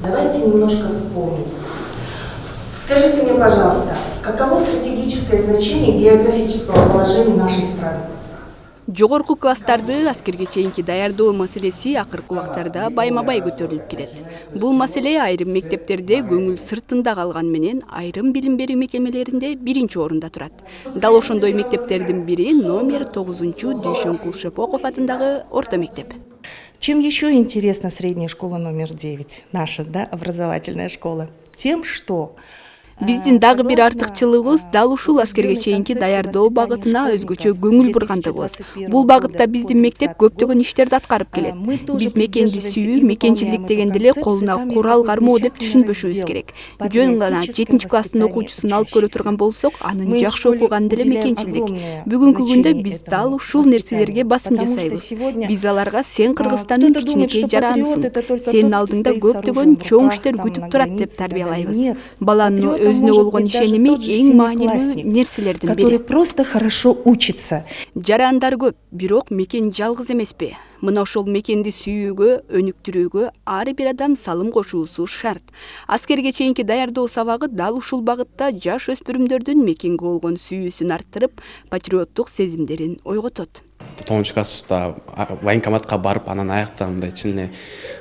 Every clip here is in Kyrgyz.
Давайте немножко вспомним. Скажите мне, пожалуйста, каково стратегическое значение географического положения нашей страны? Жогорку класстарды аскерге чейинки даярдоо маселеси акыркы убактарда байма-бай көтөрүлүп келет. Бул маселе айрым мектептерде көңүл сыртында калган менен айрым билим берүү мекемелеринде биринчи орунда турат. Дал ошондой мектептердин бири номер 9-чу Дүйшөнкул Шопоков атындагы орто мектеп. Чем еще интересна средняя школа номер 9, наша, да, образовательная школа? Тем, что Биздин дагы бир артыкчылыгыбыз дал ушул аскерге чейинки даярдоо багытына өзгөчө көңүл бургандыгыбыз. Бул багытта биздин мектеп көптөгөн иштерди аткарып келет. Биз мекенди сүйүү, мекенчилдик дегенде эле колуна курал кармоо деп түшүнбөшүбүз керек. Жөн гана 7 класстын окуучусун алып көрө турган болсок, анын жакшы окуганы деле мекенчилдик. Бүгүнкү күндө биз дал ушул нерселерге басым жасайбыз. Биз аларга сен Кыргызстандын кичинекей жаранысың, сенин алдыңда көптөгөн чоң иштер күтүп турат деп тарбиялайбыз. Баланын өзүнө болгон ишеними эң маанилүү нерселердин бири. Который просто хорошо учится. Жарандар көп, бирок мекен жалгыз эмеспи? Мына ошол мекенди сүйүүгө, өнүктүрүүгө ар бир адам салым кошуусу шарт. Аскерге чейинки даярдоо сабагы дал ушул багытта жаш өспүрүмдөрдүн мекенге болгон сүйүүсүн арттырып, патриоттук сезимдерин ойготот. 9 класста военкоматка барып, анан аякта мындай чын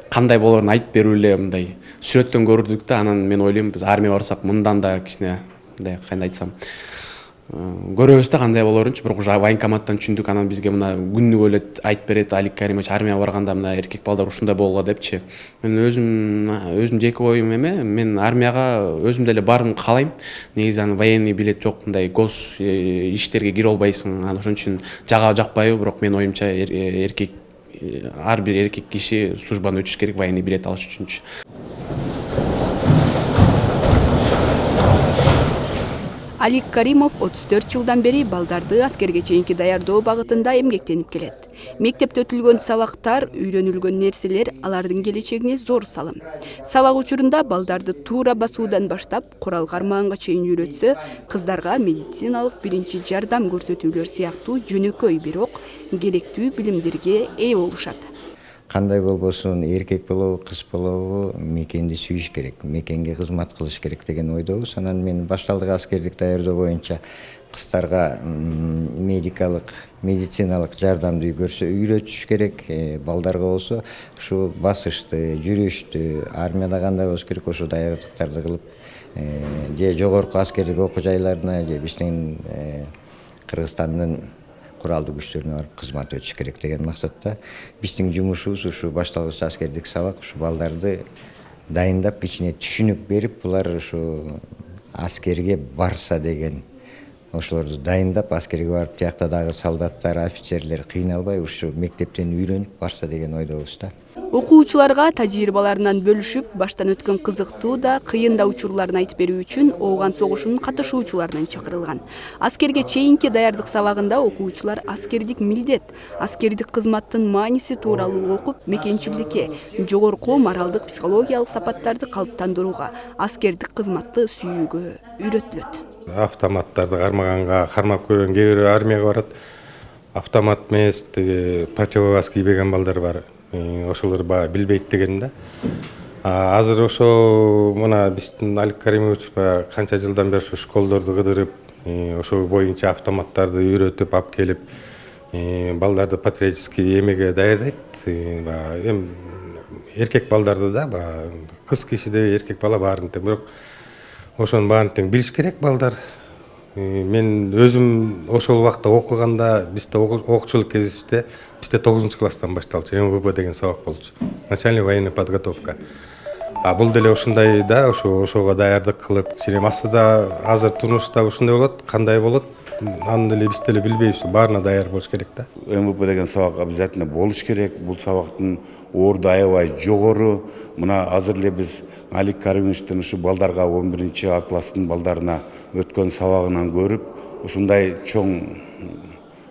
кандай болорун айтып берүү эле мындай сүрөттөн көрдүк да, анан мен ойлойм биз армияга барсак мындан да кичине мындай кандай айтсам көрөбүз да кандай болорунчу. Бирок уже военкоматтан түшүндүк, анан бизге мына күнүгө эле айтып берет Алик Каримович, армияга барганда мына эркек балдар ушундай болгула депчи. Мен өзүм жеке оюм эме, мен армияга өзүм деле барым каалайм. Негизи анын военный билет жок, мындай гос иштерге кире албайсың. Анан ошон үчүн жакпайбы, бирок мен оюмча эркек ар бир эркек киши службаны өтүш керек военный билет алыш үчүнчү. Алик Каримов 34 жылдан бери балдарды аскерге чейинки даярдоо багытында эмгектенип келет. Мектепте өтүлгөн сабактар, үйрөнүлгөн нерселер алардын келечегине зор салым. Сабак учурунда балдарды туура басуудан баштап курал кармаганга чейин үйрөтсө, кыздарга медициналык биринчи жардам көрсөтүүлөр сыяктуу жөнөкөй бирок керектүү билимдерге ээ болушат. Кандай болбосун, эркек болобу, кыз болобу, мекенди сүйүш керек, мекенге кызмат кылыш керек деген ойдобуз. Анан мен башталдык аскердик даярдоо боюнча кыздарга медициналык жардамды үйрөтүш керек. Балдарга болсо ушу басышты, жүрүштү, армияда кандай болуш керек, ошо даярдыктарды кылып, же жогорку аскердик окуу жайларына, же биздин Кыргызстандын куралдуу күчтөрүнө барып кызмат өтүш керек деген максатта биздин жумушубуз ушу башталгыч аскердик сабак, ушу балдарды дайындап, кичине түшүнүк берип, булар ушу аскерге барса деген, ошолорду дайындап, аскерге барып, тиякта дагы солдаттар, офицерлер кыйналбай ушу мектептен үйрөнүп барса деген ойдобуз да. Окуучуларга тажрыйбаларынан бөлүшүп, баштан өткөн кызыктуу да, кыйын да учурларын айтып берүү үчүн Ооган согушунун катышуучуларынан чакырылган. Аскерге чейинки даярдык сабагында окуучулар аскердик милдет, аскердик кызматтын мааниси тууралуу окуп, мекенчилдикке, жогорку моралдык психологиялык сапаттарды калыптандырууга, аскердик кызматты сүйүүгө үйрөтүлөт. Автоматтарды кармаганга, кармап көргөн кээ бирөө армияга барат. Автомат эмес, противогаз кийбеген балдар бар. Ошолор баа билбейт деген да. Азыр ошо мына биздин Алик Каримович канча жылдан бери ушу школдорду кыдырып, ошол боюнча автоматтарды үйрөтүп алып келип, балдарды патриотический эмеге даярдайт. Эми эркек балдарды да, кыз кишиде эркек бала баарын тең, бирок ошону баарын тең билиш керек балдар. Мен өзүм ошол убакта окуганда, бизде окуучулук кезибизде, бизде 9 класстан башталчу МВП деген сабак болчу. Начальный военный подготовка. Бул деле ушундай да, ошого даярдык кылып, кичине астыда азыр турмушта ушундай болот, кандай болот, аны деле биз деле билбейбиз, баарына даяр болуш керек да. МВП деген сабак обязательно болуш керек. Бул сабактын орду аябай жогору. Мына азыр эле биз Алик Каримовичтин ушу балдарга 11-чи А класстын балдарына өткөн сабагынан көрүп, ушундай чоң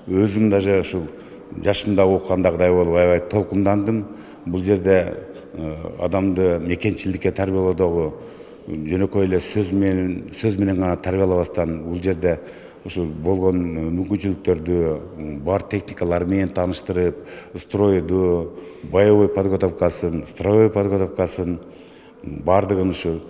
өзүм даже ушу жашымда окугандагыдай болуп аябай толкундандым. Бул жерде адамды мекенчилдикке тарбиялоодогу жөнөкөй эле сөз менен гана тарбиялабастан, бул жерде ушу болгон мүмкүнчүлүктөрдү бар техникалар менен тааныштырып, стройду, боевой подготовкасын, строевой подготовкасын бардыгын ушу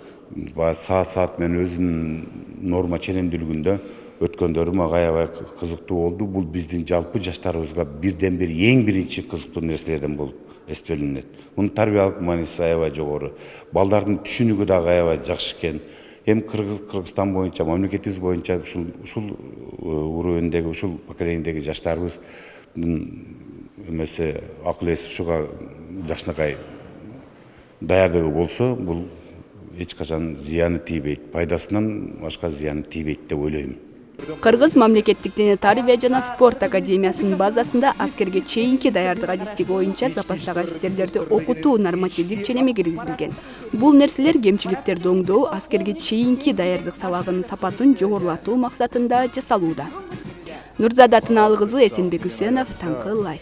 саат менен өзүнүн норма ченемдүүлүгүндө өткөндөрү мага аябай кызыктуу болду. Бул биздин жалпы жаштарыбызга бирден бир эң биринчи кызыктуу нерселерден болуп эсептелинет. Мунун тарбиялык мааниси аябай жогору. Балдардын түшүнүгү дагы аябай жакшы экен. Эми Кыргызстан боюнча, мамлекетибиз боюнча ушул уровендеги, ушул поколениедеги жаштарыбыз эмесе акыл эси ушуга жакшынакай даярдыгы болсо, бул эч качан зыяны тийбейт. Пайдасынан башка зыяны тийбейт деп ойлойм. Кыргыз мамлекеттик дене тарбия жана спорт академиясынын базасында аскерге чейинки даярдык адистиги боюнча запастагы офицерлерди окутуу нормативдик ченеми киргизилген. Бул нерселер кемчиликтерди оңдоо, аскерге чейинки даярдык сабагынын сапатын жогорулатуу максатында жасалууда. Нурзада Тынаалы кызы, Эсенбек Үсенов, Таңкы Лайф.